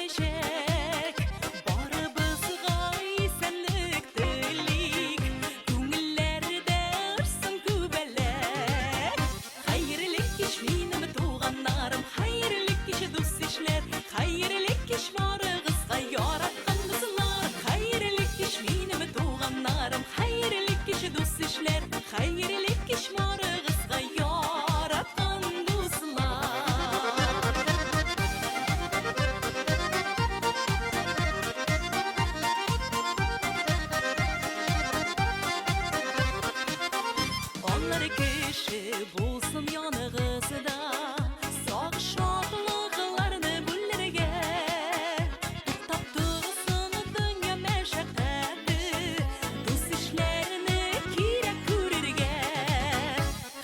gelecek. Barımızga isenlik dilik, Күңелләрдә ырсын күбәләк. Хәерлек кич минем туганнарым, хәерлек кич дус ишләр, хәерлек кич барыгызга яраткан дуслар. Хәерлек кич минем туганнарым, хәерлек кич дус ишләр, хәерлек кич барыгызга яраткан дуслар. Onlar kişi bulsun yanıgızda, sağ şadlıqlarını bullerge. Taptığısın dünya meşakkatı, dus işlerini kirek күрергә.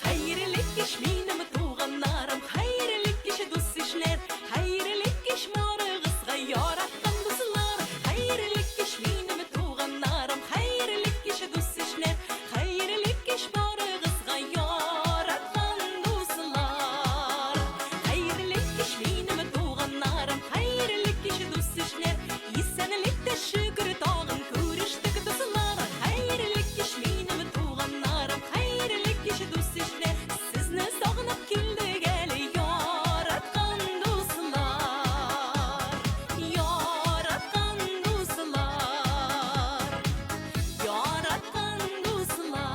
Хәерлек кич минем туганнарым, хәерлек кич дус ишләр, хәерлек кич барыгызга яраткан дуслар. Хәерлек кич минем туганнарым, хәерлек кич дус ишләр, хәерлек кич барыгызга яраткан дуслар. Хәерлек кич минем туганнарым, хәерлек кич дус ишләр, исәнлектә шөкер тагын күрештек дуслар. Хәерлек кич минем туганнарым, хәерлек кич дус ишләр, сезне сагынып килдек әле яраткан дуслар. Яраткан дуслар, яраткан дуслар.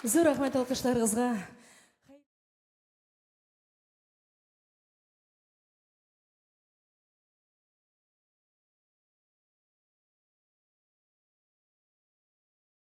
Зур рәхмәт алкышларыгызга.